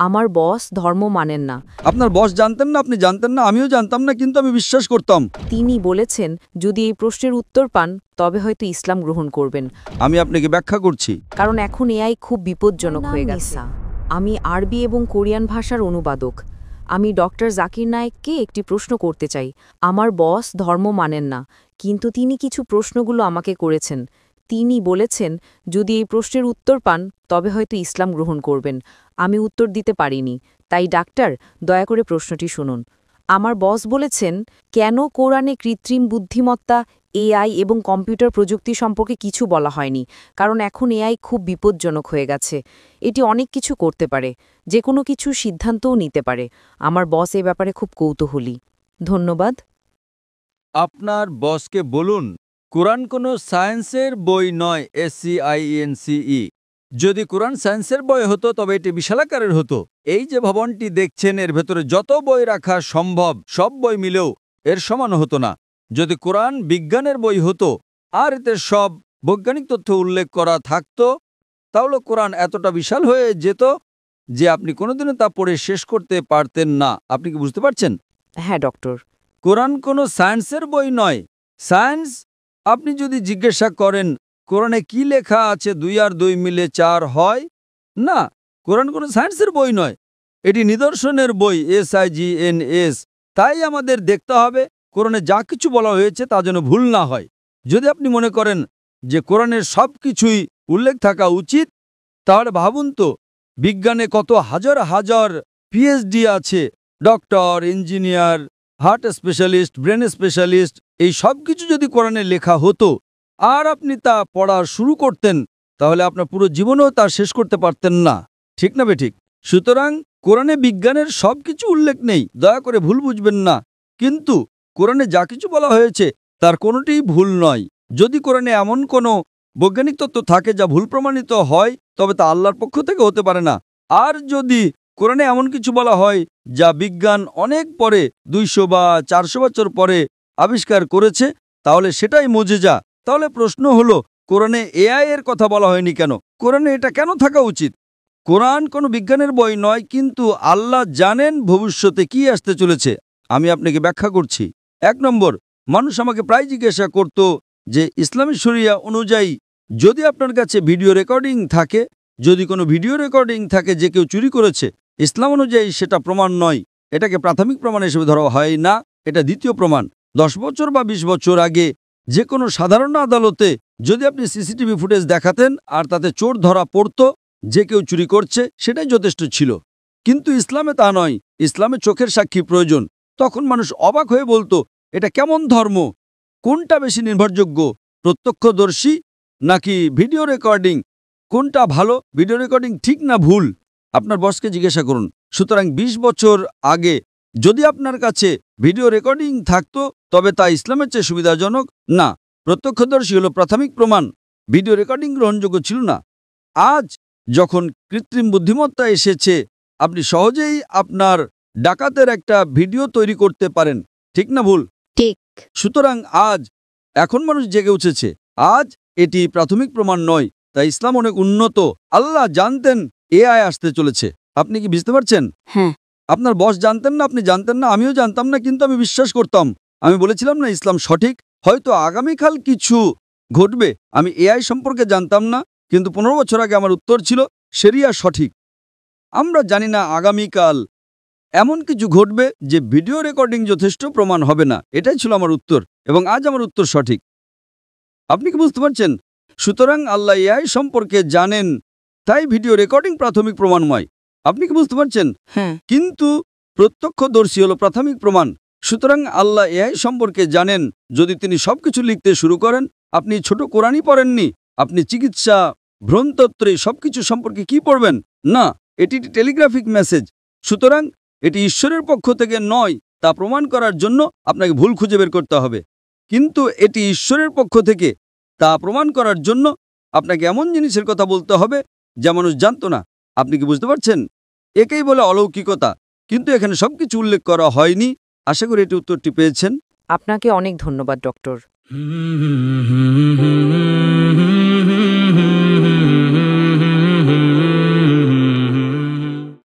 আমার বস ধর্ম মানেন না। আপনার বস জানতেন না, আপনি জানতেন না, আমিও জানতাম না, কিন্তু আমি বিশ্বাস করতাম। তিনি বলেছেন যদি এই প্রশ্নের উত্তর পান তবে হয়তো ইসলাম গ্রহণ করবেন। আমি আপনাকে ব্যাখ্যা করছি। কারণ এখন এআই খুব বিপজ্জনক হয়ে গেছে। আমি আরবি এবং কোরিয়ান ভাষার অনুবাদক। আমি ডক্টর জাকির নায়েককে একটি প্রশ্ন করতে চাই। আমার বস ধর্ম মানেন না, কিন্তু তিনি কিছু প্রশ্নগুলো আমাকে করেছেন। তিনি বলেছেন যদি এই প্রশ্নের উত্তর পান তবে হয়তো ইসলাম গ্রহণ করবেন। আমি উত্তর দিতে পারিনি, তাই ডাক্তার দয়া করে প্রশ্নটি শুনুন। আমার বস বলেছেন কেন কোরআনে কৃত্রিম বুদ্ধিমত্তা, এআই এবং কম্পিউটার প্রযুক্তি সম্পর্কে কিছু বলা হয়নি। কারণ এখন এআই খুব বিপজ্জনক হয়ে গেছে। এটি অনেক কিছু করতে পারে, যে কোনো কিছু সিদ্ধান্তও নিতে পারে। আমার বস এ ব্যাপারে খুব কৌতূহলী। ধন্যবাদ। আপনার বসকে বলুন কোরআন কোনো সায়েন্সের বই নয়। SCIENCE। যদি কোরআন সায়েন্সের বই হতো তবে এটি বিশালাকারের হতো। এই যে ভবনটি দেখছেন এর ভেতরে যত বই রাখা সম্ভব সব বই মিলেও এর সমান হতো না। যদি কোরআন বিজ্ঞানের বই হতো আর এতে সব বৈজ্ঞানিক তথ্য উল্লেখ করা থাকতো তাহলে কোরআন এতটা বিশাল হয়ে যেত যে আপনি কোনোদিনও তা পড়ে শেষ করতে পারতেন না। আপনি কি বুঝতে পারছেন? হ্যাঁ ডক্টর। কোরআন কোনো সায়েন্সের বই নয়। সায়েন্স, আপনি যদি জিজ্ঞাসা করেন কোরআনে কি লেখা আছে 2 আর 2 মিলে 4 হয়, না, কোরআন কোনো সায়েন্সের বই নয়। এটি নিদর্শনের বই। SIGNS। তাই আমাদের দেখতে হবে কোরআনে যা কিছু বলা হয়েছে তা যেন ভুল না হয়। যদি আপনি মনে করেন যে কোরআনের সব কিছুই উল্লেখ থাকা উচিত, তাহলে ভাবুন তো বিজ্ঞানে কত হাজার হাজার PhD আছে। Doctor, engineer, heart specialist, brain specialist, এই সব কিছু যদি কোরআনে লেখা হতো আর আপনি তা পড়া শুরু করতেন তাহলে আপনার পুরো জীবনেও তা শেষ করতে পারতেন না। ঠিক না বেঠিক? সুতরাং কোরআনে বিজ্ঞানের সব কিছু উল্লেখ নেই, দয়া করে ভুল বুঝবেন না। কিন্তু কোরআনে যা কিছু বলা হয়েছে তার কোনোটিই ভুল নয়। যদি কোরআনে এমন কোনো বৈজ্ঞানিক তত্ত্ব থাকে যা ভুল প্রমাণিত হয় তবে তা আল্লাহর পক্ষ থেকে হতে পারে না। আর যদি কোরআনে এমন কিছু বলা হয় যা বিজ্ঞান অনেক পরে 200 বা 400 বছর পরে আবিষ্কার করেছে তাহলে সেটাই মুজিজা। তাহলে প্রশ্ন হলো কোরআনে AI এর কথা বলা হয়নি কেন? কোরআনে এটা কেন থাকা উচিত? কোরআন কোনো বিজ্ঞানের বই নয়, কিন্তু আল্লাহ জানেন ভবিষ্যতে কি আসতে চলেছে। আমি আপনাকে ব্যাখ্যা করছি। 1 নম্বর, মানুষ আমাকে প্রায় জিজ্ঞাসা করত যে ইসলামী শরিয়া অনুযায়ী যদি আপনার কাছে ভিডিও রেকর্ডিং থাকে, যদি কোনো ভিডিও রেকর্ডিং থাকে যে কেউ চুরি করেছে, ইসলাম অনুযায়ী সেটা প্রমাণ নয়। এটাকে প্রাথমিক প্রমাণ হিসেবে ধরা হয় না, এটা দ্বিতীয় প্রমাণ। 10 বছর বা 20 বছর আগে যে কোনো সাধারণ আদালতে যদি আপনি CCTV ফুটেজ দেখাতেন আর তাতে চোর ধরা পড়ত যে কেউ চুরি করছে, সেটাই যথেষ্ট ছিল। কিন্তু ইসলামে তা নয়। ইসলামে চোখের সাক্ষী প্রয়োজন। তখন মানুষ অবাক হয়ে বলতো এটা কেমন ধর্ম? কোনটা বেশি নির্ভরযোগ্য, প্রত্যক্ষদর্শী নাকি ভিডিও রেকর্ডিং? কোনটা ভালো? ভিডিও রেকর্ডিং ঠিক না ভুল? আপনার বসকে জিজ্ঞাসা করুন। সুতরাং 20 বছর আগে যদি আপনার কাছে ভিডিও রেকর্ডিং থাকতো তবে তা ইসলামের চেয়ে সুবিধাজনক না। প্রত্যক্ষদর্শী হলো প্রাথমিক প্রমাণ, ভিডিও রেকর্ডিং গ্রহণযোগ্য ছিল না। আজ যখন কৃত্রিম বুদ্ধিমত্তা এসেছে আপনি সহজেই আপনার ডাকাতের একটা ভিডিও তৈরি করতে পারেন। ঠিক না ভুল? ঠিক। সুতরাং এখন মানুষ জেগে উঠেছে। আজ এটি প্রাথমিক প্রমাণ নয়, তাই ইসলাম অনেক উন্নত। আল্লাহ জানতেন AI আসতে চলেছে। আপনি কি বুঝতে পারছেন? হ্যাঁ। আপনার বস জানতেন না, আপনি জানতেন না, আমিও জানতাম না, কিন্তু আমি বিশ্বাস করতাম। আমি বলেছিলাম না ইসলাম সঠিক। হয়তো আগামীকাল কিছু ঘটবে। আমি AI সম্পর্কে জানতাম না, কিন্তু 15 বছর আগে আমার উত্তর ছিল শরিয়া সঠিক। আমরা জানি না আগামীকাল এমন কিছু ঘটবে যে ভিডিও রেকর্ডিং যথেষ্ট প্রমাণ হবে না। এটাই ছিল আমার উত্তর, এবং আজ আমার উত্তর সঠিক। আপনি কি বুঝতে পারছেন? সুতরাং আল্লাহ AI সম্পর্কে জানেন, তাই ভিডিও রেকর্ডিং প্রাথমিক প্রমাণময়। আপনি কি বুঝতে পারছেন? হ্যাঁ। কিন্তু প্রত্যক্ষদর্শী হলো প্রাথমিক প্রমাণ। সুতরাং আল্লাহ AI সম্পর্কে জানেন। যদি তিনি সবকিছু লিখতে শুরু করেন, আপনি ছোট কোরআনই পড়েননি, আপনি চিকিৎসা, ভ্রূণতত্ত্ব সবকিছু সম্পর্কে কি পড়বেন? না, এটি টেলিগ্রাফিক মেসেজ। সুতরাং এটি ঈশ্বরের পক্ষ থেকে নয় তা প্রমাণ করার জন্য আপনাকে ভুল খুঁজে বের করতে হবে। কিন্তু এটি ঈশ্বরের পক্ষ থেকে তা প্রমাণ করার জন্য আপনাকে এমন জিনিসের কথা বলতে হবে যা মানুষ জানত না। আপনি কি বুঝতে পারছেন? একেই বলে অলৌকিকতা। কিন্তু এখানে সবকিছু উল্লেখ করা হয়নি। আশা করি এটি উত্তরটি পেয়েছেন। আপনাকে অনেক ধন্যবাদ ডক্টর।